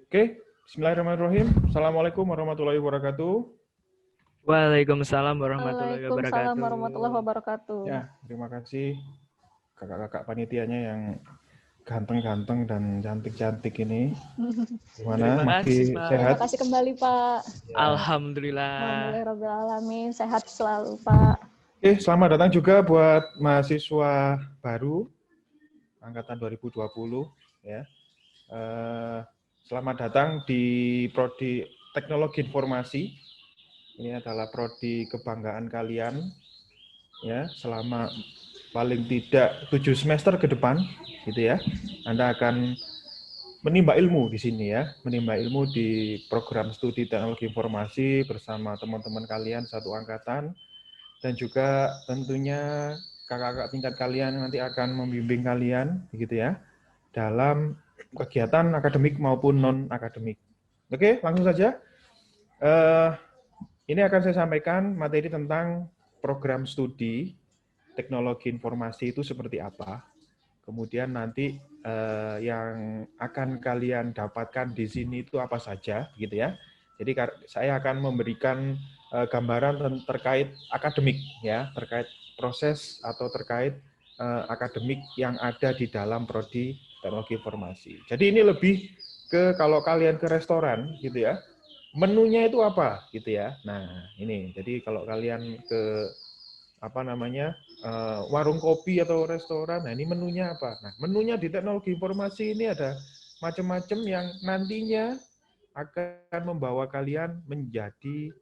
Oke, bismillahirrahmanirrahim. Assalamualaikum warahmatullahi wabarakatuh. Waalaikumsalam warahmatullahi Waalaikumsalam wabarakatuh. warahmatullahi wabarakatuh. Ya, terima kasih kakak-kakak panitianya yang ganteng-ganteng dan cantik-cantik ini. Gimana? Terima kasih, Masih Pak. sehat? Terima kasih kembali, Pak. Ya. Alhamdulillah. Alhamdulillahirrabbilalamin. Sehat selalu, Pak. Oke, selamat datang juga buat mahasiswa baru angkatan 2020 ya. Selamat datang di Prodi Teknologi Informasi. Ini adalah prodi kebanggaan kalian ya, selama paling tidak 7 semester ke depan gitu ya. Anda akan menimba ilmu di sini ya, menimba ilmu di program studi teknologi informasi bersama teman-teman kalian satu angkatan, dan juga tentunya kakak-kakak tingkat kalian nanti akan membimbing kalian begitu ya dalam kegiatan akademik maupun non akademik. Oke, langsung saja. Ini akan saya sampaikan materi tentang program studi teknologi informasi itu seperti apa. Kemudian nanti yang akan kalian dapatkan di sini itu apa saja, gitu ya. Jadi saya akan memberikan gambaran terkait akademik, ya, terkait proses atau terkait akademik yang ada di dalam prodi teknologi informasi. Jadi ini lebih ke kalau kalian ke restoran, gitu ya. Menunya itu apa, gitu ya. Nah, ini. Jadi kalau kalian ke warung kopi atau restoran, nah ini menunya apa? Nah, menunya di teknologi informasi ini ada macam-macam yang nantinya akan membawa kalian menjadi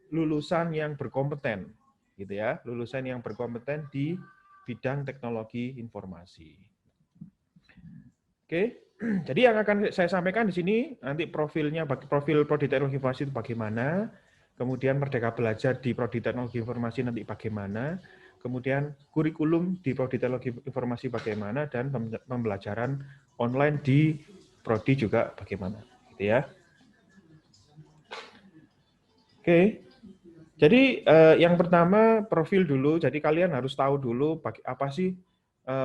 lulusan yang berkompeten, gitu ya, lulusan yang berkompeten di bidang teknologi informasi. Oke, jadi yang akan saya sampaikan di sini nanti profilnya, profil prodi teknologi informasi itu bagaimana, kemudian Merdeka Belajar di prodi teknologi informasi nanti bagaimana, kemudian kurikulum di prodi teknologi informasi bagaimana, dan pembelajaran online di prodi juga bagaimana, gitu ya. Oke, jadi yang pertama profil dulu. Jadi kalian harus tahu dulu apa sih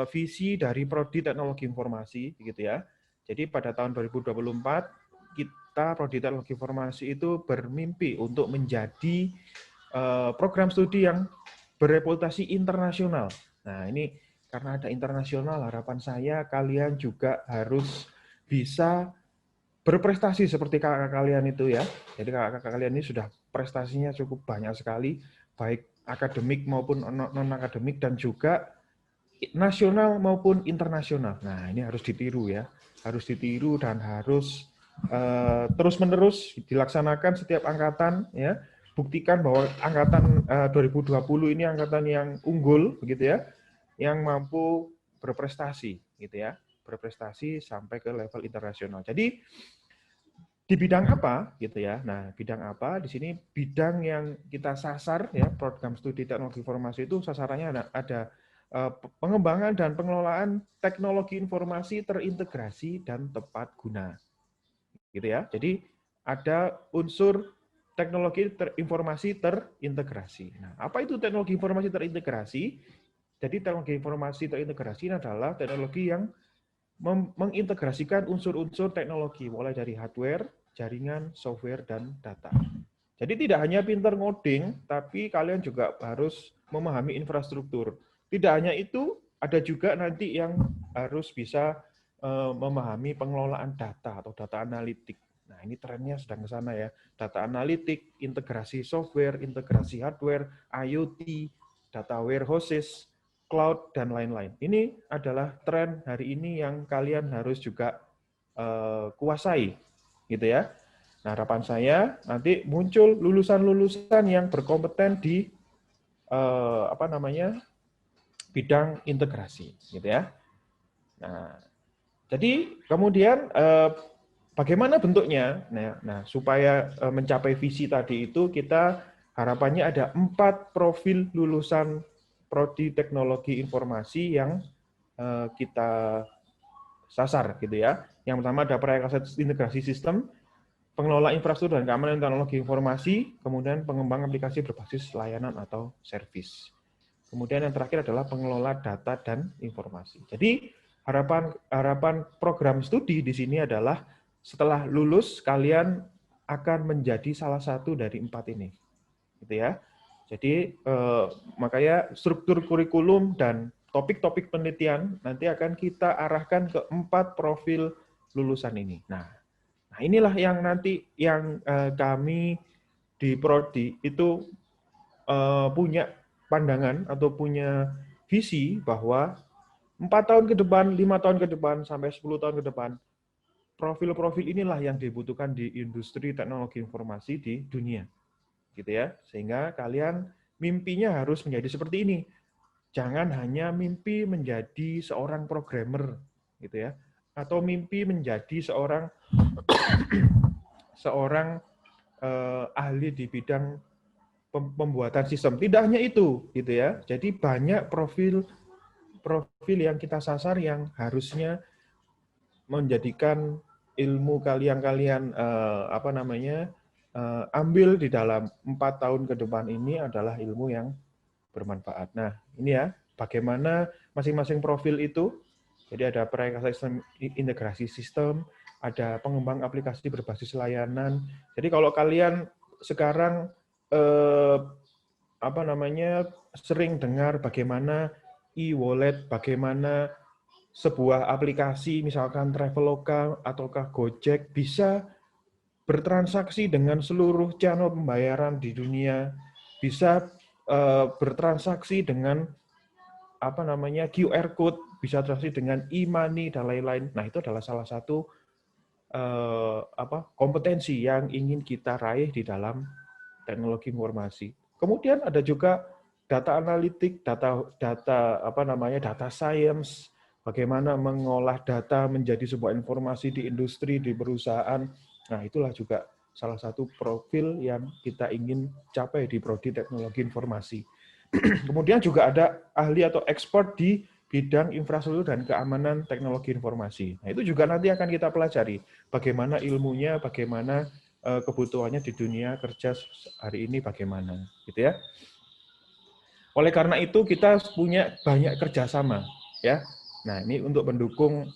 visi dari prodi teknologi informasi, gitu ya. Jadi pada tahun 2024 kita prodi teknologi informasi itu bermimpi untuk menjadi program studi yang bereputasi internasional. Nah, ini karena ada internasional, harapan saya kalian juga harus bisa berprestasi seperti kakak kalian itu ya. Jadi kakak kalian ini sudah prestasinya cukup banyak sekali, baik akademik maupun non-akademik, dan juga nasional maupun internasional. Nah, ini harus ditiru ya. Harus ditiru dan harus terus-menerus dilaksanakan setiap angkatan ya. Buktikan bahwa angkatan 2020 ini angkatan yang unggul begitu ya, yang mampu berprestasi gitu ya. Berprestasi sampai ke level internasional. Jadi di bidang apa gitu ya. Nah, bidang apa di sini, bidang yang kita sasar ya, program studi teknologi informasi itu sasarannya ada pengembangan dan pengelolaan teknologi informasi terintegrasi dan tepat guna. Gitu ya. Jadi ada unsur teknologi informasi terintegrasi. Nah, apa itu teknologi informasi terintegrasi? Jadi teknologi informasi terintegrasi adalah teknologi yang mengintegrasikan unsur-unsur teknologi, mulai dari hardware, jaringan, software, dan data. Jadi tidak hanya pinter ngoding, tapi kalian juga harus memahami infrastruktur. Tidak hanya itu, ada juga nanti yang harus bisa memahami pengelolaan data atau data analitik. Nah, ini trennya sedang ke sana ya. Data analitik, integrasi software, integrasi hardware, IoT, data warehouses, cloud, dan lain-lain. Ini adalah tren hari ini yang kalian harus juga kuasai, gitu ya. Nah, harapan saya nanti muncul lulusan-lulusan yang berkompeten di bidang integrasi, gitu ya. Nah, jadi kemudian bagaimana bentuknya? Nah, supaya mencapai visi tadi itu, kita harapannya ada 4 profil lulusan prodi teknologi informasi yang kita sasar gitu ya. Yang pertama ada proyek aset integrasi sistem, pengelola infrastruktur dan keamanan teknologi informasi, kemudian pengembang aplikasi berbasis layanan atau service. Kemudian yang terakhir adalah pengelola data dan informasi. Jadi harapan program studi di sini adalah setelah lulus kalian akan menjadi salah satu dari 4 ini, gitu ya. Jadi makanya struktur kurikulum dan topik-topik penelitian nanti akan kita arahkan ke 4 profil lulusan ini. Nah inilah yang nanti yang kami di Prodi itu punya pandangan atau punya visi bahwa 4 tahun ke depan, 5 tahun ke depan, sampai 10 tahun ke depan, profil-profil inilah yang dibutuhkan di industri teknologi informasi di dunia, gitu ya. Sehingga kalian mimpinya harus menjadi seperti ini. Jangan hanya mimpi menjadi seorang programmer, gitu ya, atau mimpi menjadi seorang ahli di bidang pembuatan sistem. Tidak hanya itu, gitu ya. Jadi banyak profil yang kita sasar yang harusnya menjadikan ilmu kalian ambil di dalam 4 tahun ke depan ini adalah ilmu yang bermanfaat. Nah, ini ya, bagaimana masing-masing profil itu. Jadi ada perekayasa sistem, integrasi sistem, ada pengembang aplikasi berbasis layanan. Jadi kalau kalian sekarang sering dengar bagaimana e-wallet, bagaimana sebuah aplikasi misalkan Traveloka ataukah Gojek bisa bertransaksi dengan seluruh channel pembayaran di dunia, bisa bertransaksi dengan QR code, bisa transaksi dengan e-money dan lain-lain. Nah, itu adalah salah satu kompetensi yang ingin kita raih di dalam teknologi informasi. Kemudian ada juga data analitik, data science, bagaimana mengolah data menjadi sebuah informasi di industri, di perusahaan. Nah, itulah juga salah satu profil yang kita ingin capai di Prodi Teknologi Informasi. Kemudian juga ada ahli atau expert di bidang infrastruktur dan keamanan teknologi informasi. Nah, itu juga nanti akan kita pelajari bagaimana ilmunya, bagaimana kebutuhannya di dunia kerja hari ini bagaimana, gitu ya. Oleh karena itu kita punya banyak kerjasama, ya. Nah, ini untuk mendukung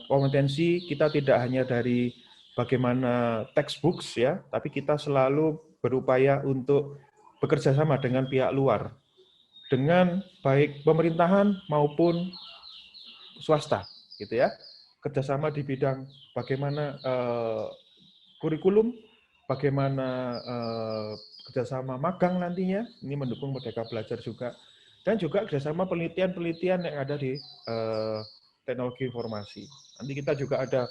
kompetensi kita tidak hanya dari bagaimana textbooks ya, tapi kita selalu berupaya untuk bekerja sama dengan pihak luar, dengan baik pemerintahan maupun swasta, gitu ya. Kerjasama di bidang bagaimana kurikulum, bagaimana kerjasama magang nantinya, ini mendukung Merdeka Belajar juga, dan juga kerjasama penelitian-penelitian yang ada di teknologi informasi. Nanti kita juga ada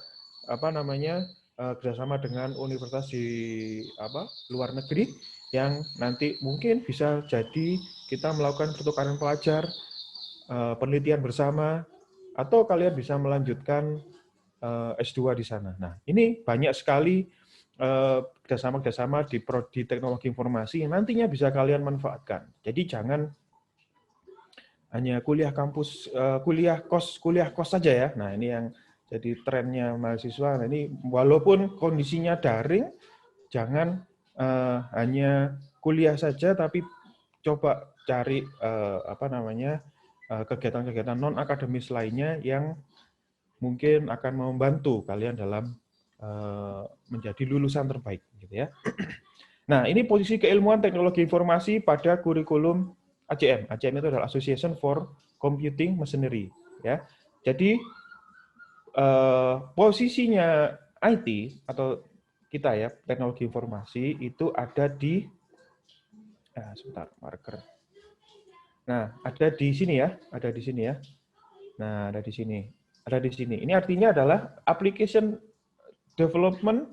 kerjasama dengan universitas di luar negeri yang nanti mungkin bisa jadi kita melakukan pertukaran pelajar, penelitian bersama, atau kalian bisa melanjutkan S2 di sana. Nah, ini banyak sekali kerjasama-kerjasama di Prodi Teknologi Informasi yang nantinya bisa kalian manfaatkan. Jadi jangan hanya kuliah kampus, kuliah kos saja ya. Nah, ini yang jadi trennya mahasiswa. Nah, ini walaupun kondisinya daring, jangan hanya kuliah saja, tapi coba cari kegiatan-kegiatan non akademis lainnya yang mungkin akan membantu kalian dalam menjadi lulusan terbaik, gitu ya. Nah, ini posisi keilmuan teknologi informasi pada kurikulum ACM. ACM itu adalah Association for Computing Machinery, ya. Jadi posisinya IT atau kita ya teknologi informasi itu ada di sebentar marker. Nah, ada di sini ya, ada di sini ya. Nah, ada di sini. Ada di sini. Ini artinya adalah application development.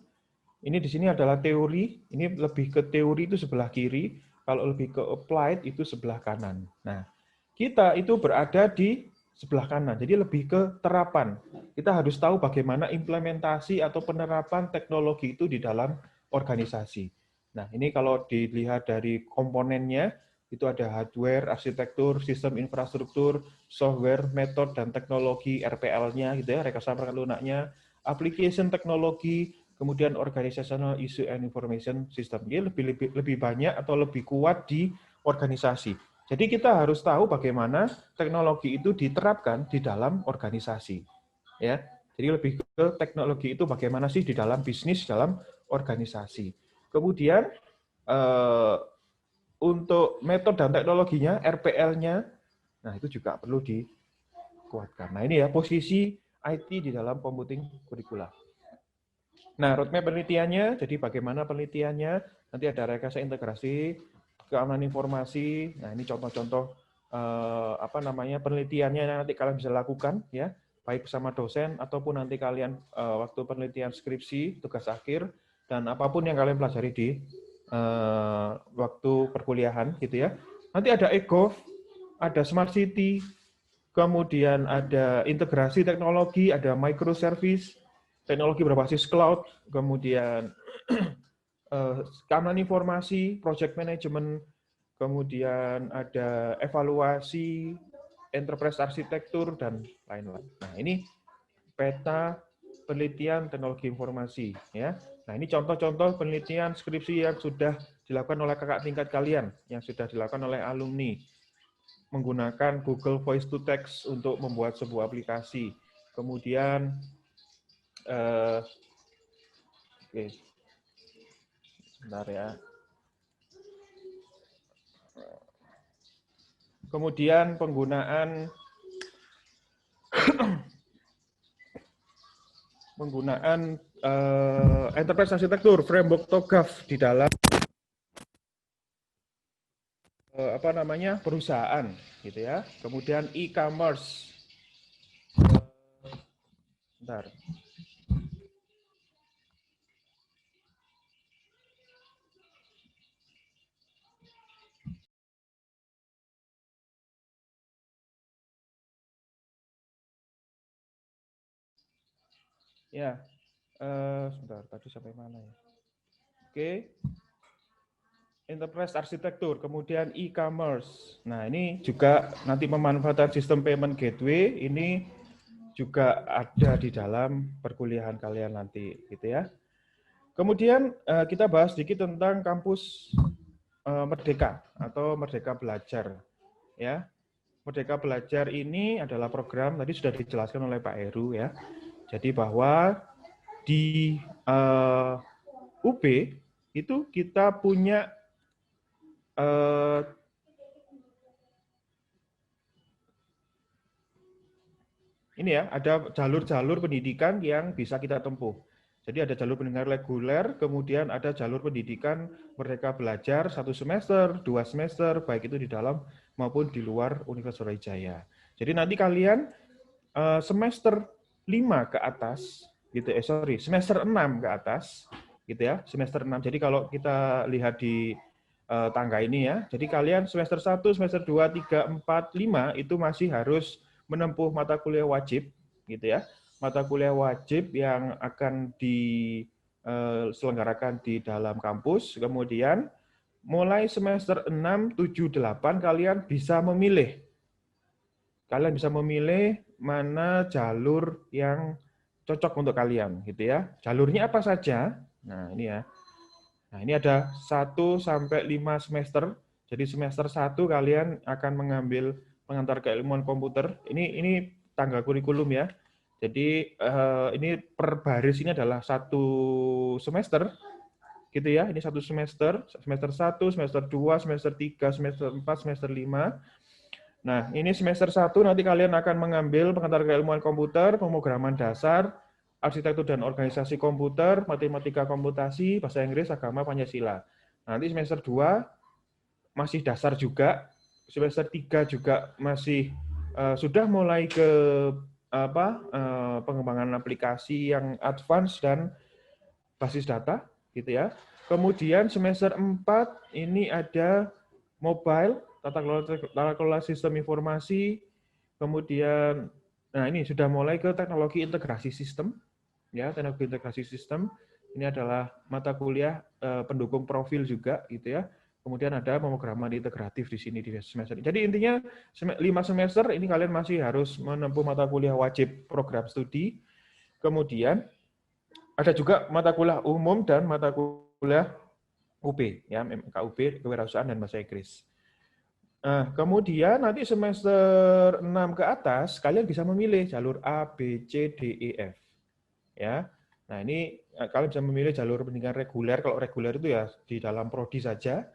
Ini di sini adalah teori. Ini lebih ke teori itu sebelah kiri. Kalau lebih ke applied itu sebelah kanan. Nah, kita itu berada di sebelah kanan. Jadi lebih ke terapan. Kita harus tahu bagaimana implementasi atau penerapan teknologi itu di dalam organisasi. Nah, ini kalau dilihat dari komponennya, itu ada hardware, arsitektur, sistem infrastruktur, software, metode, dan teknologi RPL-nya, gitu ya, rekayasa perangkat lunaknya, application teknologi, kemudian organizational issue and information system. Jadi lebih banyak atau lebih kuat di organisasi. Jadi kita harus tahu bagaimana teknologi itu diterapkan di dalam organisasi. Ya. Jadi lebih ke teknologi itu bagaimana sih di dalam bisnis, dalam organisasi. Kemudian untuk metode dan teknologinya, RPL-nya, nah itu juga perlu dikuatkan. Nah ini ya posisi IT di dalam computing curricula. Nah, roadmap penelitiannya, jadi bagaimana penelitiannya, nanti ada rekayasa integrasi, keamanan informasi, nah ini contoh-contoh penelitiannya yang nanti kalian bisa lakukan, ya, baik bersama dosen, ataupun nanti kalian waktu penelitian skripsi, tugas akhir, dan apapun yang kalian pelajari di waktu perkuliahan, gitu ya. Nanti ada e-gov, ada smart city, kemudian ada integrasi teknologi, ada microservice, teknologi berbasis cloud, kemudian keamanan informasi, project management, kemudian ada evaluasi, enterprise arsitektur, dan lain-lain. Nah, ini peta penelitian teknologi informasi. Ya. Nah, ini contoh-contoh penelitian skripsi yang sudah dilakukan oleh kakak tingkat kalian, yang sudah dilakukan oleh alumni, menggunakan Google Voice to Text untuk membuat sebuah aplikasi. Kemudian oke, sebentar ya. Kemudian penggunaan enterprise arsitektur framework TOGAF di dalam perusahaan, gitu ya. Kemudian e-commerce. Bentar. Ya, sebentar, tadi sampai mana ya? Oke, enterprise arsitektur, kemudian e-commerce. Nah, ini juga nanti pemanfaatan sistem payment gateway, ini juga ada di dalam perkuliahan kalian nanti, gitu ya. Kemudian kita bahas sedikit tentang kampus Merdeka atau Merdeka Belajar, ya. Merdeka Belajar ini adalah program tadi sudah dijelaskan oleh Pak Heru, ya. Jadi bahwa di UB itu kita punya ini ya, ada jalur-jalur pendidikan yang bisa kita tempuh. Jadi ada jalur pendidikan reguler, kemudian ada jalur pendidikan Merdeka Belajar 1 semester, 2 semester, baik itu di dalam maupun di luar Universitas Brawijaya. Jadi nanti kalian semester 5 ke atas, gitu semester 6 ke atas, gitu ya, semester 6. Jadi kalau kita lihat di tangga ini ya, jadi kalian semester 1, semester 2, 3, 4, 5 itu masih harus menempuh mata kuliah wajib, gitu ya. Mata kuliah wajib yang akan diselenggarakan di dalam kampus. Kemudian mulai semester 6, 7, 8 kalian bisa memilih. Kalian bisa memilih mana jalur yang cocok untuk kalian, gitu ya. Jalurnya apa saja? Nah, ini ya. Nah, ini ada 1 sampai 5 semester. Jadi semester 1 kalian akan mengambil pengantar keilmuan komputer. Ini tangga kurikulum ya. Jadi ini per baris ini adalah 1 semester. Gitu ya. Ini 1 semester, semester 1, semester 2, semester 3, semester 4, semester 5. Nah, ini semester 1 nanti kalian akan mengambil pengantar keilmuan komputer, pemrograman dasar, arsitektur dan organisasi komputer, matematika komputasi, bahasa Inggris, agama, Pancasila. Nanti semester 2 masih dasar juga, semester 3 juga masih sudah mulai ke pengembangan aplikasi yang advance dan basis data, gitu ya. Kemudian semester 4 ini ada mobile, tata kelola sistem informasi, kemudian nah ini sudah mulai ke teknologi integrasi sistem, ya, teknologi integrasi sistem. Ini adalah mata kuliah pendukung profil juga, gitu ya. Kemudian ada pemrograman integratif di sini di semester ini. Jadi intinya 5 semester ini kalian masih harus menempuh mata kuliah wajib program studi. Kemudian ada juga mata kuliah umum dan mata kuliah UB, ya, KUB, kewirausahaan dan bahasa Inggris. Nah, kemudian nanti semester 6 ke atas, kalian bisa memilih jalur A, B, C, D, E, F. ya. Nah, ini kalian bisa memilih jalur pendidikan reguler. Kalau reguler itu ya di dalam prodi saja.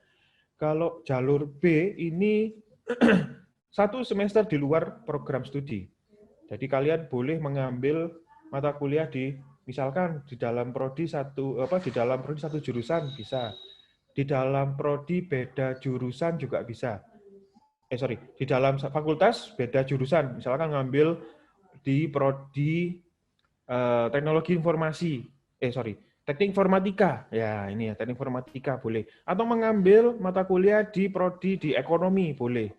Kalau jalur B ini 1 semester di luar program studi. Jadi kalian boleh mengambil mata kuliah di misalkan di dalam prodi satu jurusan bisa. Di dalam prodi beda jurusan juga bisa. Di dalam fakultas beda jurusan. Misalkan ngambil di prodi teknologi informasi. Teknik informatika. Ya, ini ya, teknik informatika boleh. Atau mengambil mata kuliah di prodi di ekonomi boleh.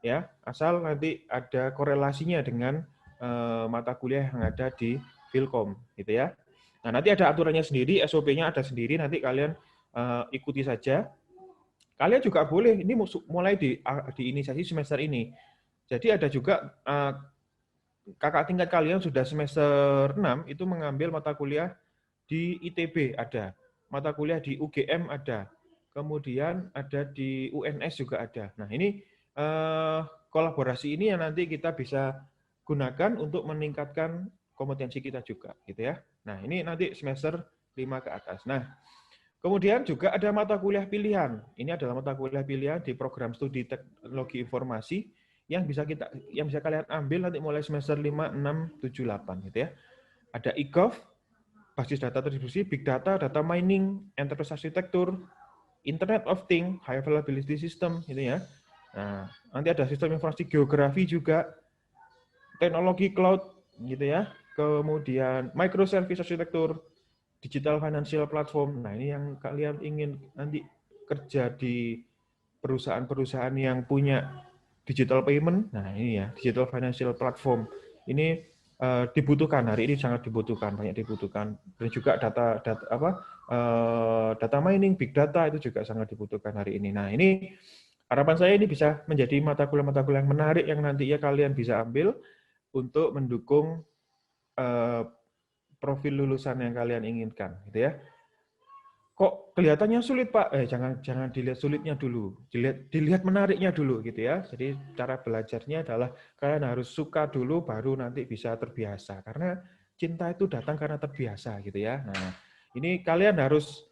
Ya, asal nanti ada korelasinya dengan mata kuliah yang ada di Filkom, gitu ya. Nah, nanti ada aturannya sendiri, SOP-nya ada sendiri, nanti kalian ikuti saja. Kalian juga boleh, ini mulai di inisiasi semester ini. Jadi ada juga kakak tingkat kalian sudah semester 6 itu mengambil mata kuliah di ITB ada, mata kuliah di UGM ada, kemudian ada di UNS juga ada. Nah, ini kolaborasi ini yang nanti kita bisa gunakan untuk meningkatkan kompetensi kita juga, gitu ya. Nah, ini nanti semester 5 ke atas. Nah, kemudian juga ada mata kuliah pilihan. Ini adalah mata kuliah pilihan di program studi teknologi informasi yang bisa kalian ambil nanti mulai semester 5, 6, 7, 8 gitu ya. Ada e-gov, basis data terdistribusi, big data, data mining, enterprise architecture, Internet of Things, high availability system gitu ya. Nah, nanti ada sistem informasi geografi juga, teknologi cloud gitu ya. Kemudian microservice architecture, digital financial platform. Nah, ini yang kalian ingin nanti kerja di perusahaan-perusahaan yang punya digital payment. Nah, ini ya, digital financial platform. Ini dibutuhkan, hari ini sangat dibutuhkan, banyak dibutuhkan. Dan juga data mining, big data itu juga sangat dibutuhkan hari ini. Nah, ini harapan saya ini bisa menjadi mata kuliah yang menarik yang nanti ya kalian bisa ambil untuk mendukung profil lulusan yang kalian inginkan, gitu ya. Kok kelihatannya sulit, Pak? Jangan dilihat sulitnya dulu, dilihat menariknya dulu, gitu ya. Jadi cara belajarnya adalah kalian harus suka dulu, baru nanti bisa terbiasa. Karena cinta itu datang karena terbiasa, gitu ya. Nah, ini kalian harus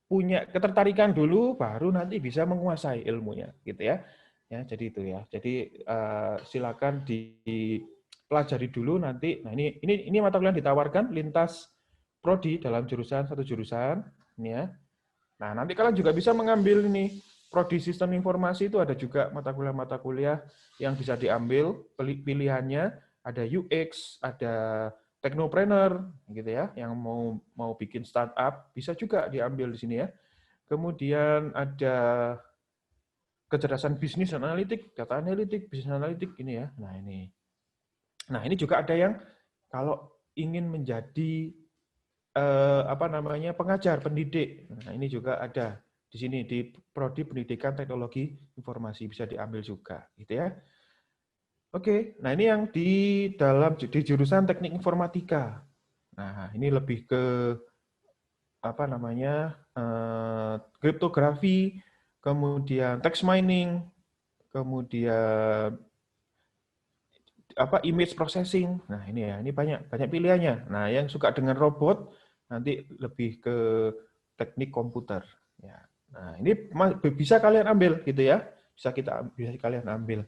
punya ketertarikan dulu, baru nanti bisa menguasai ilmunya, gitu ya. Ya, jadi itu ya. Jadi silakan dipelajari dulu nanti. Nah, ini mata kuliah ditawarkan lintas prodi dalam satu jurusan ini ya. Nah, nanti kalian juga bisa mengambil ini prodi sistem informasi itu ada juga mata kuliah yang bisa diambil pilihannya ada UX, ada technopreneur gitu ya, yang mau bikin startup bisa juga diambil di sini ya. Kemudian ada kecerdasan bisnis analitik, data analitik, bisnis analitik ini ya. Nah, ini juga ada yang kalau ingin menjadi pengajar, pendidik. Nah, ini juga ada di sini di prodi pendidikan teknologi informasi bisa diambil juga, gitu ya. Oke, nah ini yang di jurusan teknik informatika. Nah, ini lebih ke kriptografi, kemudian text mining, kemudian image processing. Nah, ini banyak pilihannya. Nah, yang suka dengan robot nanti lebih ke teknik komputer ya. Nah, ini bisa kalian ambil gitu ya. Bisa kalian ambil.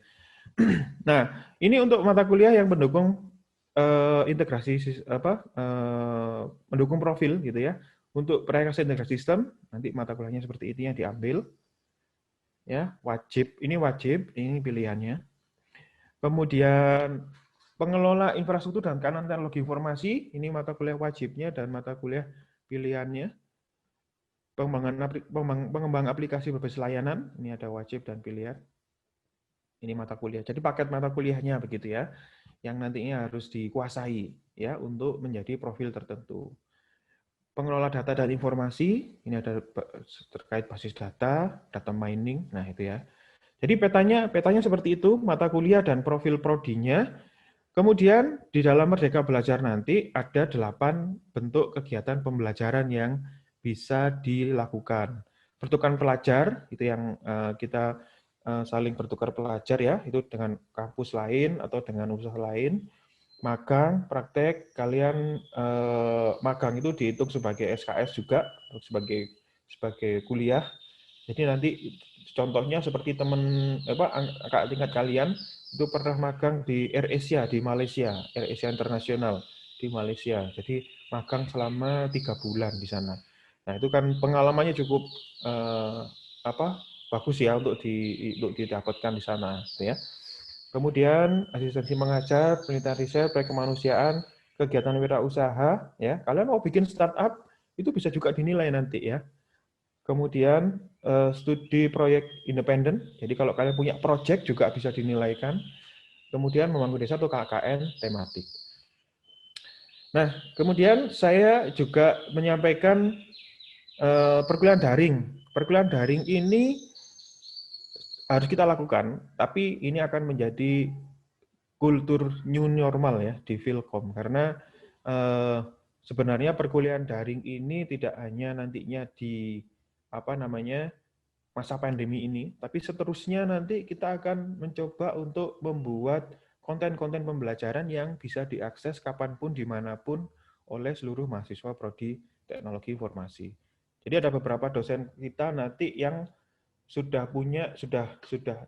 Nah, ini untuk mata kuliah yang mendukung integrasi mendukung profil gitu ya. Untuk rekayasa integrasi sistem nanti mata kuliahnya seperti ini yang diambil. Ya, ini pilihannya. Kemudian pengelola infrastruktur dan kanan teknologi informasi, ini mata kuliah wajibnya dan mata kuliah pilihannya. Pengembangan aplikasi berbasis layanan, ini ada wajib dan pilihan. Ini mata kuliah. Jadi paket mata kuliahnya begitu ya, yang nantinya harus dikuasai ya untuk menjadi profil tertentu. Pengelola data dan informasi, ini ada terkait basis data, data mining, nah itu ya. Jadi petanya seperti itu, mata kuliah dan profil prodinya. Kemudian di dalam Merdeka Belajar nanti ada 8 bentuk kegiatan pembelajaran yang bisa dilakukan. Pertukaran pelajar, itu yang kita saling bertukar pelajar ya, itu dengan kampus lain atau dengan usaha lain. magang, praktek, kalian magang itu dihitung sebagai SKS juga, sebagai kuliah. Jadi nanti contohnya seperti teman kakak tingkat kalian itu pernah magang di AirAsia di Malaysia, AirAsia Internasional di Malaysia. Jadi magang selama 3 bulan di sana. Nah itu kan pengalamannya cukup bagus ya untuk didapatkan di sana, gitu ya. Kemudian asistensi mengajar, penelitian riset, proyek kemanusiaan, kegiatan wirausaha, ya. Kalian mau bikin startup itu bisa juga dinilai nanti ya. Kemudian studi proyek independen. Jadi kalau kalian punya proyek juga bisa dinilaikan. Kemudian membangun desa atau KKN tematik. Nah, kemudian saya juga menyampaikan perkuliahan daring. Perkuliahan daring ini harus kita lakukan, tapi ini akan menjadi kultur new normal ya di Philcom karena sebenarnya perkuliahan daring ini tidak hanya nantinya di masa pandemi ini, tapi seterusnya nanti kita akan mencoba untuk membuat konten-konten pembelajaran yang bisa diakses kapanpun dimanapun oleh seluruh mahasiswa prodi teknologi informasi. Jadi ada beberapa dosen kita nanti yang sudah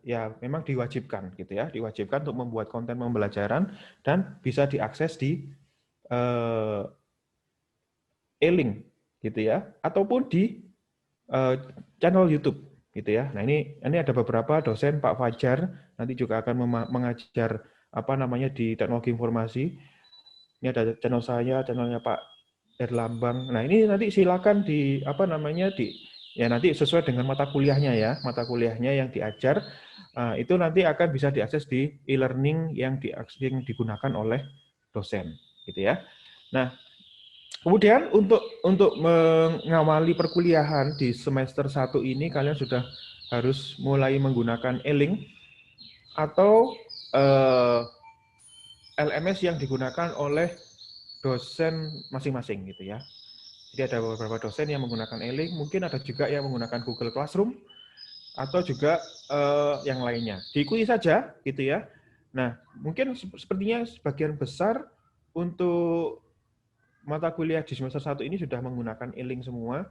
ya memang diwajibkan gitu ya, diwajibkan untuk membuat konten pembelajaran dan bisa diakses di e-link gitu ya, ataupun di channel YouTube gitu ya. Nah ini ada beberapa dosen, Pak Fajar nanti juga akan mengajar di teknologi informasi. Ini ada channel saya, channelnya Pak Erlambang. Nah ini nanti silakan nanti sesuai dengan mata kuliahnya ya, mata kuliahnya yang diajar itu nanti akan bisa diakses di e-learning yang digunakan oleh dosen, gitu ya. Nah, kemudian untuk mengawali perkuliahan di semester 1 ini kalian sudah harus mulai menggunakan e-link atau LMS yang digunakan oleh dosen masing-masing gitu ya. Jadi ada beberapa dosen yang menggunakan e-link, mungkin ada juga yang menggunakan Google Classroom, atau juga yang lainnya. Diikuti saja, gitu ya. Nah, mungkin sepertinya sebagian besar untuk mata kuliah di semester 1 ini sudah menggunakan e-link semua.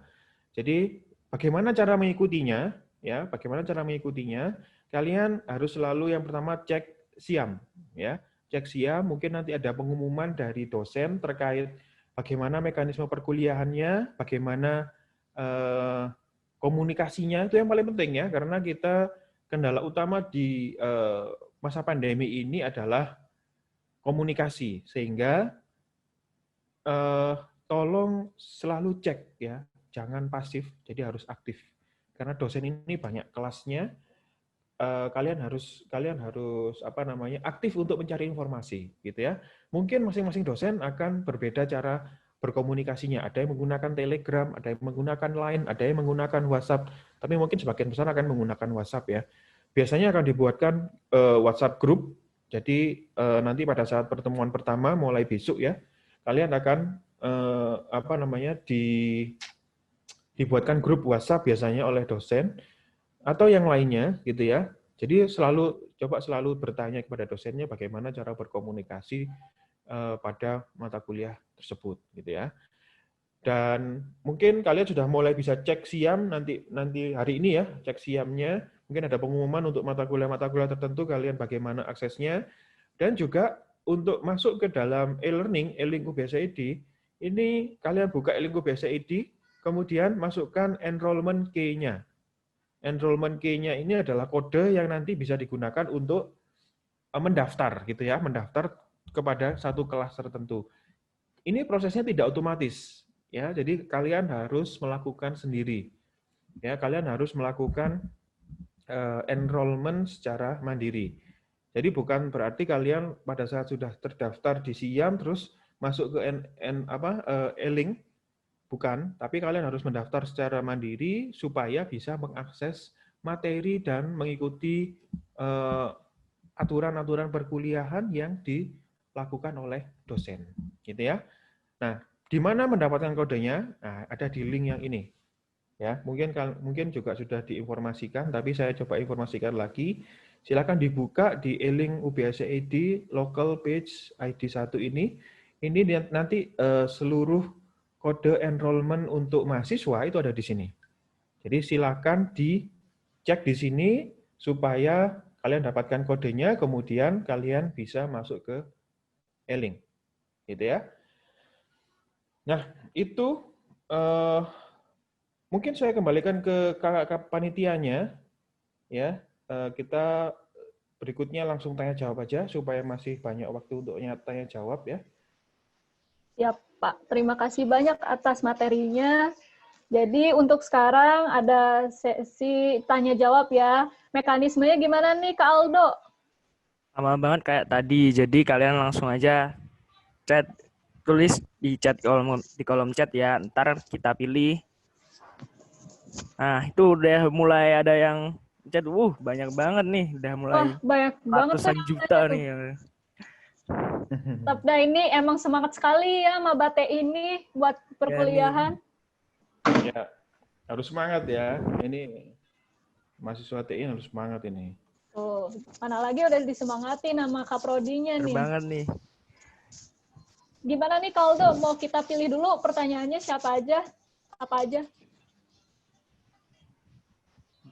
Jadi, bagaimana cara mengikutinya? Ya, bagaimana cara mengikutinya? Kalian harus selalu yang pertama cek SIAM, ya. Cek SIAM, mungkin nanti ada pengumuman dari dosen terkait bagaimana mekanisme perkuliahannya, bagaimana komunikasinya, itu yang paling penting ya, karena kita kendala utama di masa pandemi ini adalah komunikasi, sehingga tolong selalu cek ya, jangan pasif, jadi harus aktif. Karena dosen ini banyak kelasnya, kalian harus aktif untuk mencari informasi gitu ya. Mungkin masing-masing dosen akan berbeda cara berkomunikasinya. Ada yang menggunakan Telegram, ada yang menggunakan Line, ada yang menggunakan WhatsApp. Tapi mungkin sebagian besar akan menggunakan WhatsApp ya. Biasanya akan dibuatkan WhatsApp group. Jadi nanti pada saat pertemuan pertama mulai besok ya, kalian akan dibuatkan grup WhatsApp biasanya oleh dosen atau yang lainnya gitu ya. Jadi coba selalu bertanya kepada dosennya bagaimana cara berkomunikasi pada mata kuliah tersebut gitu ya. Dan mungkin kalian sudah mulai bisa cek SIAM nanti hari ini ya, cek SIAM-nya. Mungkin ada pengumuman untuk mata kuliah tertentu kalian bagaimana aksesnya, dan juga untuk masuk ke dalam e-learning, e-link UBS-ID, ini kalian buka e-link UBS-ID, kemudian masukkan enrollment key-nya. Enrollment key-nya ini adalah kode yang nanti bisa digunakan untuk mendaftar gitu ya, mendaftar kepada satu kelas tertentu. Ini prosesnya tidak otomatis ya, jadi kalian harus melakukan sendiri. Ya, kalian harus melakukan enrollment secara mandiri. Jadi bukan berarti kalian pada saat sudah terdaftar di SIAM terus masuk ke e-link, bukan, tapi kalian harus mendaftar secara mandiri supaya bisa mengakses materi dan mengikuti aturan-aturan perkuliahan yang dilakukan oleh dosen, gitu ya. Nah, di mana mendapatkan kodenya? Nah, ada di link yang ini. Ya, mungkin juga sudah diinformasikan, tapi saya coba informasikan lagi. Silakan dibuka di e-link UBS ID local page ID 1 ini. Ini nanti seluruh kode enrollment untuk mahasiswa itu ada di sini. Jadi silakan dicek di sini supaya kalian dapatkan kodenya, kemudian kalian bisa masuk ke e-link. Gitu ya. Nah, itu mungkin saya kembalikan ke kakak panitianya. Ya, kita berikutnya langsung tanya jawab aja supaya masih banyak waktu untuk tanya jawab ya. Siap, Pak. Terima kasih banyak atas materinya. Jadi untuk sekarang ada sesi tanya jawab ya. Mekanismenya gimana nih, Kak Aldo? Sama banget kayak tadi. Jadi kalian langsung aja tulis di kolom chat ya. Ntar kita pilih. Nah, itu udah mulai ada yang chat. Banyak banget nih. Udah mulai Wah, banyak banget ratusan juta nih. Sabda ini emang semangat sekali ya Mabate ini buat perkuliahan. Ya, harus semangat ya. Ini mahasiswa TI harus semangat ini. Oh, mana lagi udah disemangati nama Kaprodinya nih. Banget nih. Gimana nih Kaldo, mau kita pilih dulu pertanyaannya siapa aja? Apa aja?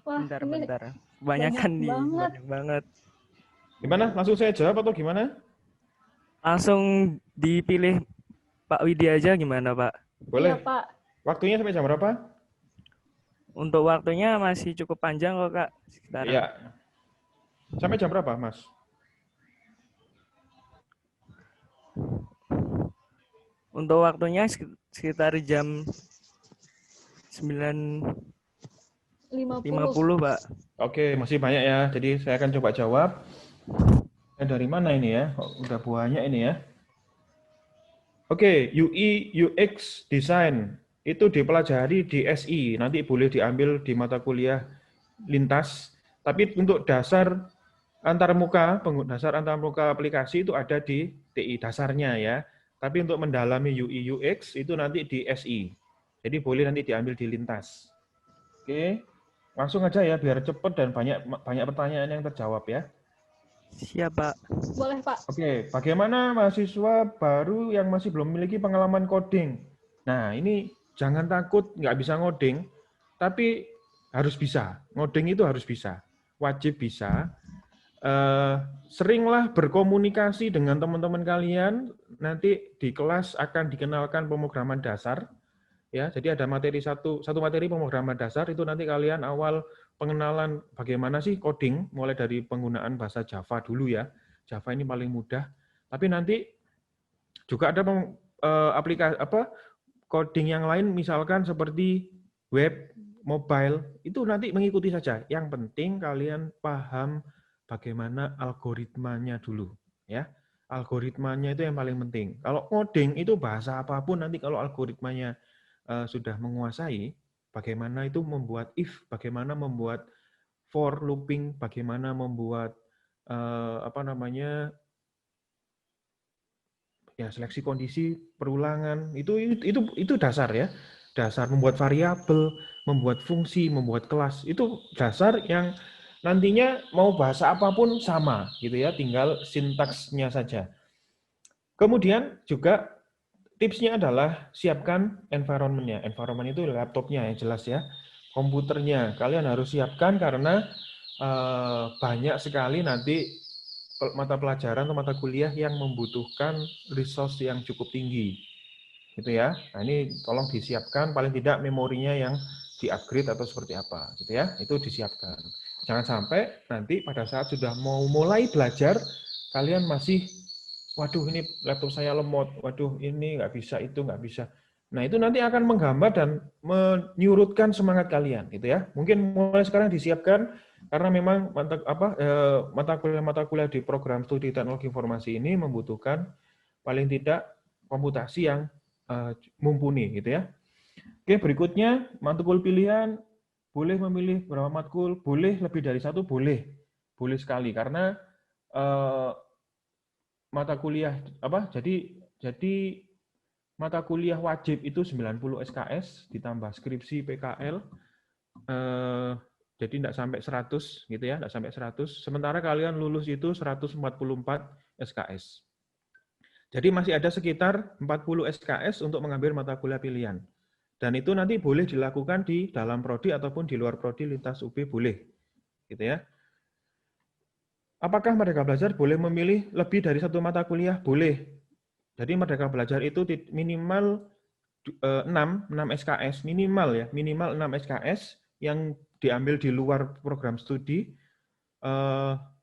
Wah, Bentar. Banyak nih, banyak banget. Gimana? Langsung saya jawab atau gimana? Langsung dipilih Pak Widi aja gimana, Pak? Boleh. Iya, Pak. Waktunya sampai jam berapa? Untuk waktunya masih cukup panjang kok, Kak. Sekitar. Iya. Sampai jam berapa, Mas? Untuk waktunya sekitar jam 9.50, Pak. Oke, masih banyak ya. Jadi saya akan coba jawab. Dari mana ini ya? Udah banyak ini ya. Oke, UI UX Design itu dipelajari di SI. Nanti boleh diambil di mata kuliah lintas. Tapi untuk dasar antarmuka aplikasi itu ada di TI dasarnya ya. Tapi untuk mendalami UI UX itu nanti di SI. Jadi boleh nanti diambil di lintas. Oke. Langsung aja ya, biar cepat dan banyak pertanyaan yang terjawab ya. Siap, Pak. Boleh, Pak. Oke, bagaimana mahasiswa baru yang masih belum memiliki pengalaman coding? Nah, ini jangan takut nggak bisa ngoding, tapi harus bisa. Ngoding itu harus bisa, wajib bisa. Seringlah berkomunikasi dengan teman-teman kalian, nanti di kelas akan dikenalkan pemrograman dasar. Ya, jadi ada satu materi pemrograman dasar itu nanti kalian awal pengenalan bagaimana sih coding, mulai dari penggunaan bahasa Java dulu ya. Java ini paling mudah. Tapi nanti juga ada aplikasi coding yang lain, misalkan seperti web, mobile, itu nanti mengikuti saja. Yang penting kalian paham bagaimana algoritmanya dulu, ya. Algoritmanya itu yang paling penting. Kalau coding itu bahasa apapun nanti kalau algoritmanya sudah menguasai, bagaimana itu membuat if, bagaimana membuat for looping, bagaimana membuat seleksi kondisi perulangan, itu dasar ya, dasar membuat variabel, membuat fungsi, membuat kelas, itu dasar yang nantinya mau bahasa apapun sama gitu ya, tinggal sintaksnya saja. Kemudian juga tipsnya adalah siapkan environment-nya. Environment itu laptopnya yang jelas ya. Komputernya kalian harus siapkan karena banyak sekali nanti mata pelajaran atau mata kuliah yang membutuhkan resource yang cukup tinggi. Gitu ya. Nah, ini tolong disiapkan paling tidak memorinya yang di-upgrade atau seperti apa gitu ya. Itu disiapkan. Jangan sampai nanti pada saat sudah mau mulai belajar kalian masih waduh ini laptop saya lemot, waduh ini nggak bisa, itu nggak bisa. Nah itu nanti akan menghambat dan menyurutkan semangat kalian, gitu ya. Mungkin mulai sekarang disiapkan karena memang mata kuliah di program studi teknologi informasi ini membutuhkan paling tidak komputasi yang mumpuni, gitu ya. Oke, berikutnya matkul pilihan boleh memilih berapa matkul, boleh lebih dari satu, boleh sekali karena mata kuliah jadi mata kuliah wajib itu 90 SKS ditambah skripsi PKL Jadi tidak sampai 100 gitu ya, tidak sampai 100. Sementara kalian lulus itu 144 SKS. Jadi masih ada sekitar 40 SKS untuk mengambil mata kuliah pilihan. Dan itu nanti boleh dilakukan di dalam prodi ataupun di luar prodi lintas UB boleh. Gitu ya. Apakah Merdeka Belajar boleh memilih lebih dari satu mata kuliah? Boleh. Jadi Merdeka Belajar itu minimal 6 SKS, minimal ya, minimal 6 SKS yang diambil di luar program studi.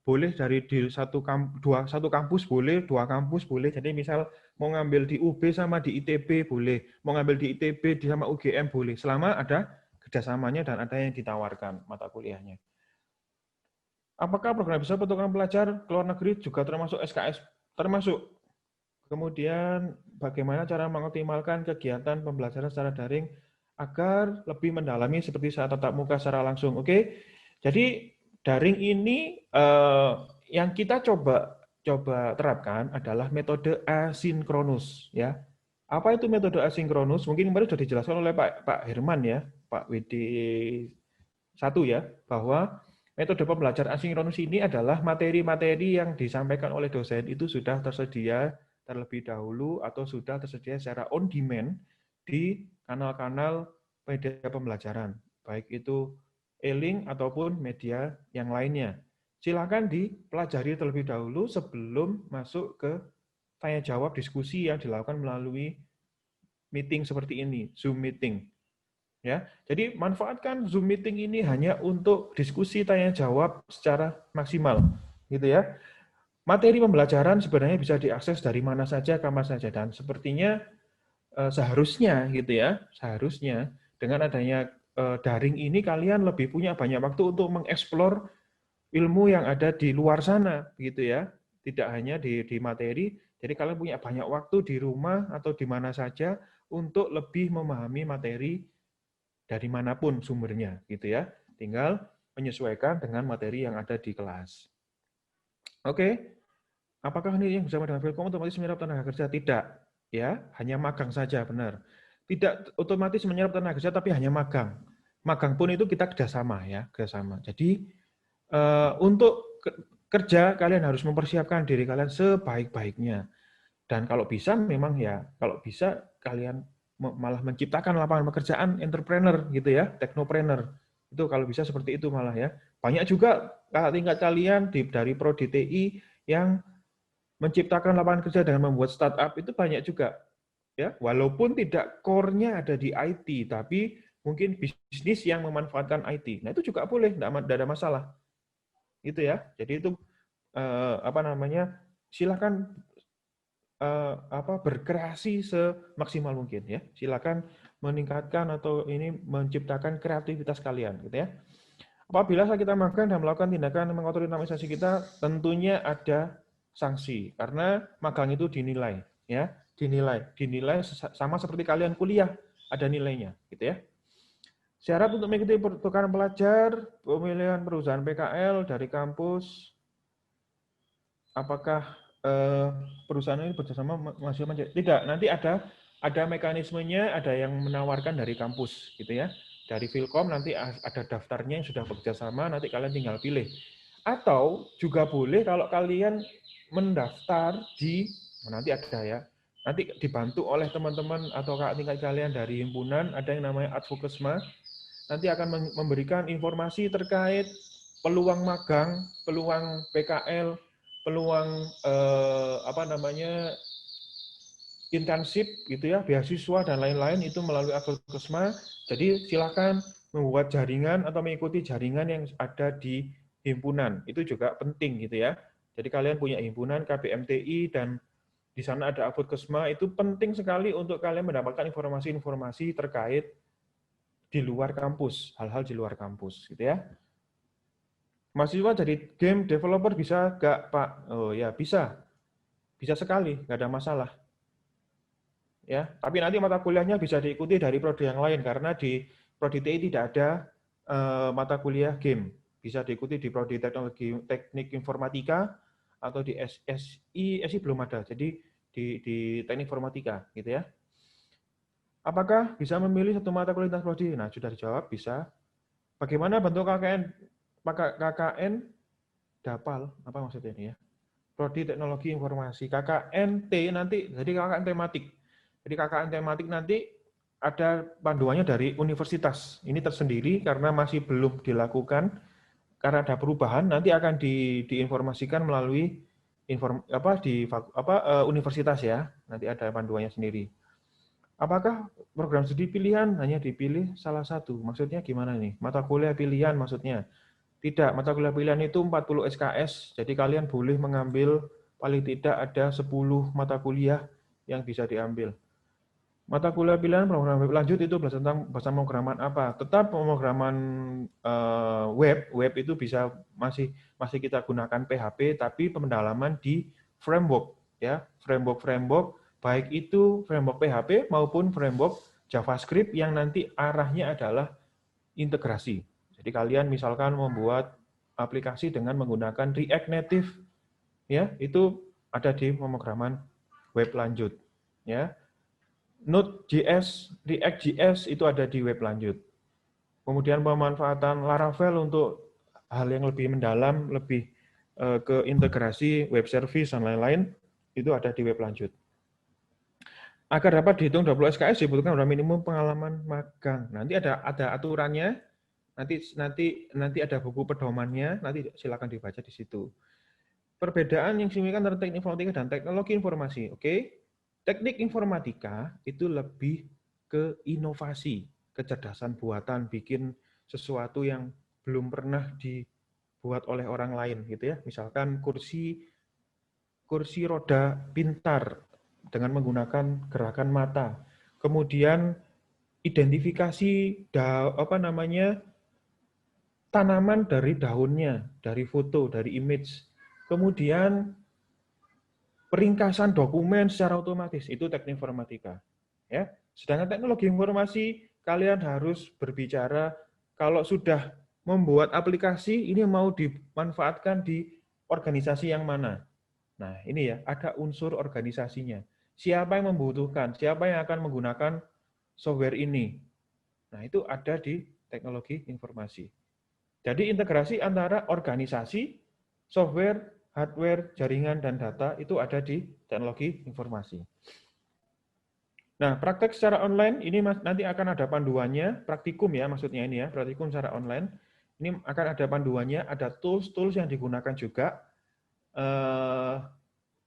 Boleh dari di satu kampus boleh, 2 kampus boleh. Jadi misal mau ngambil di UB sama di ITB boleh, mau ngambil di ITB sama UGM boleh, selama ada kerjasamanya dan ada yang ditawarkan mata kuliahnya. Apakah program beasiswa pertukaran pelajar ke luar negeri juga termasuk SKS? Termasuk. Kemudian bagaimana cara mengoptimalkan kegiatan pembelajaran secara daring agar lebih mendalami seperti saat tatap muka secara langsung. Oke, jadi daring ini yang kita coba terapkan adalah metode asinkronus ya. Apa itu metode asinkronus? Mungkin kemarin sudah dijelaskan oleh Pak Herman ya, Pak WD 1 ya, bahwa metode pembelajaran asinkronus ini adalah materi-materi yang disampaikan oleh dosen itu sudah tersedia terlebih dahulu atau sudah tersedia secara on demand di kanal-kanal media pembelajaran, baik itu e-link ataupun media yang lainnya. Silakan dipelajari terlebih dahulu sebelum masuk ke tanya jawab diskusi yang dilakukan melalui meeting seperti ini, Zoom meeting. Ya, jadi manfaatkan Zoom meeting ini hanya untuk diskusi tanya jawab secara maksimal, gitu ya. Materi pembelajaran sebenarnya bisa diakses dari mana saja, kapan saja, dan sepertinya seharusnya gitu ya, seharusnya dengan adanya daring ini kalian lebih punya banyak waktu untuk mengeksplor ilmu yang ada di luar sana, gitu ya. Tidak hanya di materi, jadi kalian punya banyak waktu di rumah atau di mana saja untuk lebih memahami materi dari manapun sumbernya, gitu ya. Tinggal menyesuaikan dengan materi yang ada di kelas. Oke. Apakah ini yang bersama dengan Vilkom otomatis menyerap tenaga kerja? Tidak, ya, hanya magang saja, benar. Tidak otomatis menyerap tenaga kerja, tapi hanya magang. Magang pun itu kita kerjasama, ya, kerjasama. Jadi untuk kerja kalian harus mempersiapkan diri kalian sebaik-baiknya. Dan kalau bisa, memang ya, kalau bisa kalian malah menciptakan lapangan pekerjaan entrepreneur, gitu ya, teknopreneur. Itu kalau bisa seperti itu malah ya. Banyak juga tingkat kalian dari Prodi TI yang menciptakan lapangan kerja dengan membuat startup itu banyak juga, ya. Walaupun tidak core-nya ada di IT, tapi mungkin bisnis yang memanfaatkan IT. Nah itu juga boleh, tidak ada masalah, itu ya. Jadi itu silakan berkreasi semaksimal mungkin ya. Silakan meningkatkan atau ini menciptakan kreativitas kalian, gitu ya. Apabila kita magang dan melakukan tindakan mengotorisasi kita, tentunya ada sanksi karena magang itu dinilai ya, dinilai sama seperti kalian kuliah, ada nilainya gitu ya. Syarat untuk mengikuti pertukaran pelajar, pemilihan perusahaan PKL dari kampus, apakah perusahaan ini bekerjasama masih tidak, nanti ada mekanismenya, ada yang menawarkan dari kampus gitu ya. Dari Vilkom nanti ada daftarnya yang sudah bekerjasama, nanti kalian tinggal pilih. Atau juga boleh kalau kalian mendaftar nanti ada ya, nanti dibantu oleh teman-teman atau kakak tingkat kalian dari himpunan, ada yang namanya Advokesma, nanti akan memberikan informasi terkait peluang magang, peluang PKL, peluang intensif gitu ya, beasiswa dan lain-lain itu melalui Advokesma. Jadi silakan membuat jaringan atau mengikuti jaringan yang ada di himpunan. Itu juga penting gitu ya. Jadi kalian punya himpunan KBMTI dan di sana ada Advokesma, itu penting sekali untuk kalian mendapatkan informasi-informasi terkait di luar kampus, hal-hal di luar kampus gitu ya. Mahasiswa jadi game developer bisa nggak, Pak? Oh ya, bisa. Bisa sekali, nggak ada masalah. Ya, tapi nanti mata kuliahnya bisa diikuti dari prodi yang lain karena di prodi TI tidak ada mata kuliah game. Bisa diikuti di prodi teknik informatika atau di SI belum ada. Jadi di teknik informatika gitu ya. Apakah bisa memilih satu mata kuliah lintas prodi? Nah, sudah dijawab bisa. Bagaimana bentuk KKN Dapal, apa maksudnya ini ya? Prodi Teknologi Informasi. KKN T nanti, jadi KKN tematik. Jadi KKN tematik nanti ada panduannya dari universitas. Ini tersendiri karena masih belum dilakukan, karena ada perubahan, nanti akan diinformasikan melalui universitas ya. Nanti ada panduannya sendiri. Apakah program studi pilihan hanya dipilih salah satu? Maksudnya gimana nih? Mata kuliah pilihan maksudnya? Tidak, mata kuliah pilihan itu 40 SKS, jadi kalian boleh mengambil paling tidak ada 10 mata kuliah yang bisa diambil. Mata kuliah pilihan program web lanjut itu belajar tentang bahasa pemrograman apa? Tetap pemrograman web itu bisa masih kita gunakan PHP, tapi pendalaman di framework ya, framework baik itu framework PHP maupun framework JavaScript yang nanti arahnya adalah integrasi. Jadi kalian misalkan membuat aplikasi dengan menggunakan React Native, ya itu ada di pemrograman web lanjut, ya. Node.js, React.js itu ada di web lanjut. Kemudian pemanfaatan Laravel untuk hal yang lebih mendalam, lebih ke integrasi web service dan lain-lain itu ada di web lanjut. Agar dapat dihitung 20 SKS dibutuhkan minimum pengalaman magang. Nanti ada aturannya. Nanti ada buku pedomannya, nanti silakan dibaca di situ. Perbedaan yang signifikan antara teknik informatika dan teknologi informasi. Oke, teknik informatika itu lebih ke inovasi, kecerdasan buatan, bikin sesuatu yang belum pernah dibuat oleh orang lain, gitu ya. Misalkan kursi roda pintar dengan menggunakan gerakan mata. Kemudian identifikasi tanaman dari daunnya, dari foto, dari image. Kemudian peringkasan dokumen secara otomatis, itu teknik informatika. Ya. Sedangkan teknologi informasi, kalian harus berbicara kalau sudah membuat aplikasi, ini mau dimanfaatkan di organisasi yang mana. Nah, ini ya, ada unsur organisasinya. Siapa yang membutuhkan, siapa yang akan menggunakan software ini. Nah, itu ada di teknologi informasi. Jadi integrasi antara organisasi, software, hardware, jaringan, dan data itu ada di teknologi informasi. Nah, praktek secara online ini nanti akan ada panduannya, praktikum ya maksudnya ini ya, praktikum secara online. Ini akan ada panduannya, ada tools-tools yang digunakan juga.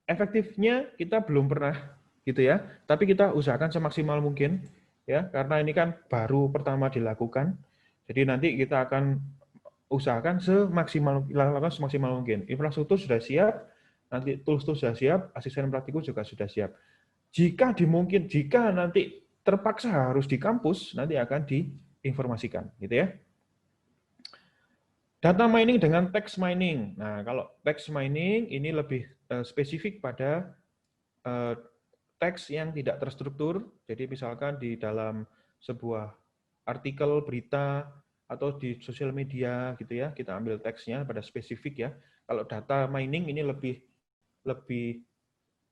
Efektifnya kita belum pernah gitu ya, tapi kita usahakan semaksimal mungkin ya, karena ini kan baru pertama dilakukan. Jadi nanti kita akan usahakan semaksimal mungkin. Infrastruktur sudah siap, nanti tools sudah siap, asisten praktikum juga sudah siap. Jika nanti terpaksa harus di kampus, nanti akan diinformasikan, gitu ya. Data mining dengan text mining. Nah, kalau text mining ini lebih spesifik pada teks yang tidak terstruktur. Jadi misalkan di dalam sebuah artikel, berita, atau di sosial media gitu ya, kita ambil teksnya pada spesifik ya. Kalau data mining ini lebih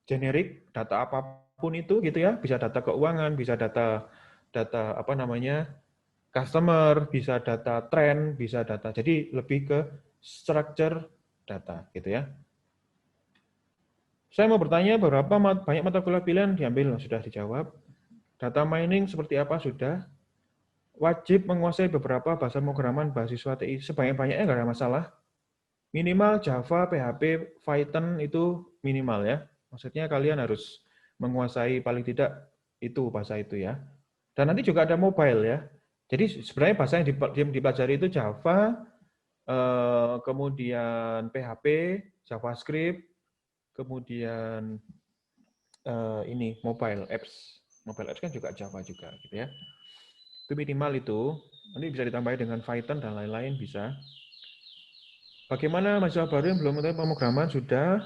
generik, data apapun itu gitu ya, bisa data keuangan, bisa data customer, bisa data trend, bisa data. Jadi lebih ke structure data gitu ya. Saya mau bertanya banyak mata kuliah pilihan diambil, sudah dijawab. Data mining seperti apa sudah. Wajib menguasai beberapa bahasa pemrograman mahasiswa TI, sebanyak-banyaknya nggak ada masalah. Minimal Java, PHP, Python itu minimal ya. Maksudnya kalian harus menguasai paling tidak itu bahasa itu ya. Dan nanti juga ada mobile ya. Jadi sebenarnya bahasa yang dipelajari itu Java, kemudian PHP, JavaScript, kemudian ini mobile apps. Mobile apps kan juga Java juga gitu ya. Itu minimal itu. Nanti bisa ditambah dengan Python dan lain-lain bisa. Bagaimana mahasiswa baru yang belum mengetahui pemrograman sudah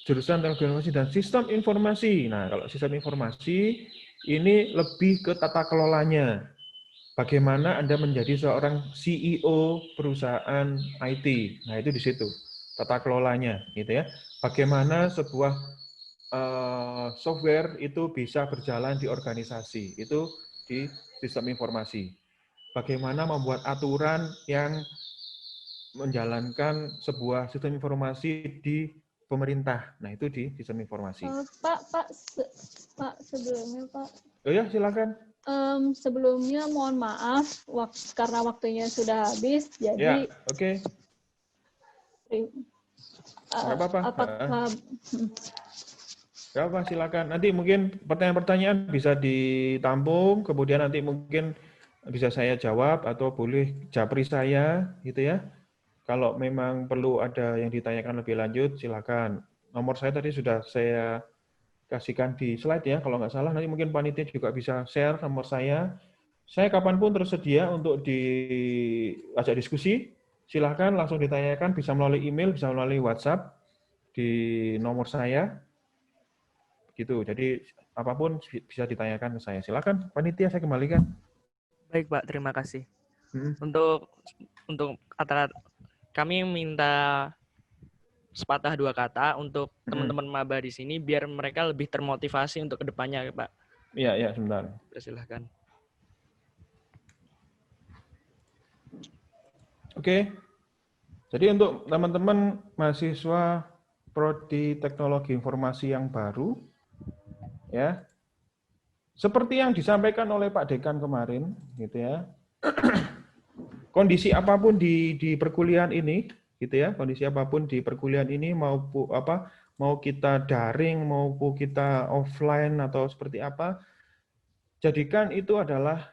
jurusan teknologi informasi dan sistem informasi. Nah, kalau sistem informasi ini lebih ke tata kelolanya. Bagaimana Anda menjadi seorang CEO perusahaan IT. Nah, itu di situ. Tata kelolanya gitu ya. Bagaimana sebuah software itu bisa berjalan di organisasi. Itu di sistem informasi. bagaimana membuat aturan yang menjalankan sebuah sistem informasi di pemerintah. Nah, itu di sistem informasi. Pak, sebelumnya Pak. Oh ya, silakan. Sebelumnya mohon maaf karena waktunya sudah habis. Jadi, Ya, oke. Nggak apa-apa. apakah Nggak apa, silakan. Nanti mungkin pertanyaan-pertanyaan bisa ditampung, kemudian nanti mungkin bisa saya jawab atau boleh japri saya, gitu ya. Kalau memang perlu ada yang ditanyakan lebih lanjut, silakan. Nomor saya tadi sudah saya kasihkan di slide ya, kalau nggak salah. Nanti mungkin panitia juga bisa share nomor saya. Saya kapanpun tersedia untuk diajak diskusi. Silakan langsung ditanyakan, bisa melalui email, bisa melalui WhatsApp di nomor saya. Gitu. Jadi apapun bisa ditanyakan ke saya. Silakan panitia, saya kembalikan. Baik Pak, terima kasih. Hmm. Untuk kata kami minta sepatah dua kata untuk teman-teman maba di sini biar mereka lebih termotivasi untuk kedepannya, Pak. Iya, sebentar. Silahkan. Oke. Jadi untuk teman-teman mahasiswa Prodi Teknologi Informasi yang baru, ya, seperti yang disampaikan oleh Pak Dekan kemarin, gitu ya. Kondisi apapun di perkuliahan ini, gitu ya, kondisi apapun di perkuliahan ini mau kita daring, mau kita offline atau seperti apa, jadikan itu adalah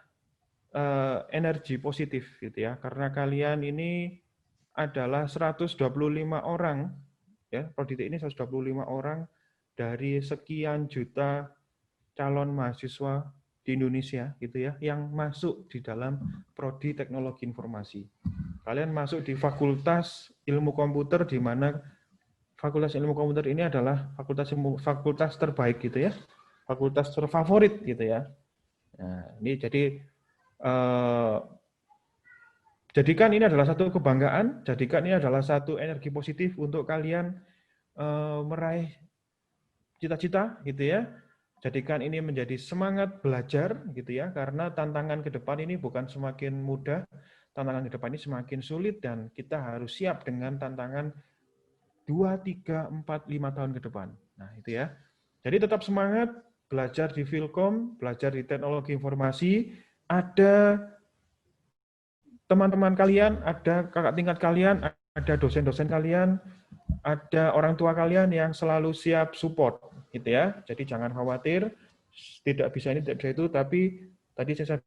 energi positif, gitu ya, karena kalian ini adalah 125 orang, ya, Prodi ini 125 orang dari sekian juta calon mahasiswa di Indonesia, gitu ya, yang masuk di dalam Prodi Teknologi Informasi. Kalian masuk di Fakultas Ilmu Komputer, di mana Fakultas Ilmu Komputer ini adalah fakultas terbaik, gitu ya, fakultas terfavorit, gitu ya. Nah, ini jadikan ini adalah satu kebanggaan, jadikan ini adalah satu energi positif untuk kalian meraih cita-cita, gitu ya. Jadikan ini menjadi semangat belajar, gitu ya, karena tantangan ke depan ini bukan semakin mudah, tantangan ke depan ini semakin sulit, dan kita harus siap dengan tantangan 2, 3, 4, 5 tahun ke depan. Nah, itu ya. Jadi tetap semangat, belajar di Filkom, belajar di teknologi informasi, ada teman-teman kalian, ada kakak tingkat kalian, ada dosen-dosen kalian, ada orang tua kalian yang selalu siap support, gitu ya. Jadi jangan khawatir, tidak bisa ini, tidak bisa itu, tapi tadi saya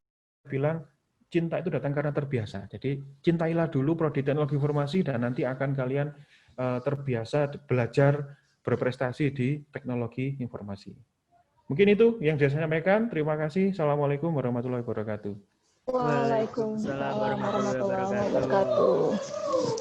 bilang, cinta itu datang karena terbiasa. Jadi cintailah dulu Prodi Teknologi Informasi dan nanti akan kalian terbiasa belajar berprestasi di teknologi informasi. Mungkin itu yang saya sampaikan. Terima kasih. Assalamualaikum warahmatullahi wabarakatuh. Waalaikumsalam warahmatullahi wabarakatuh.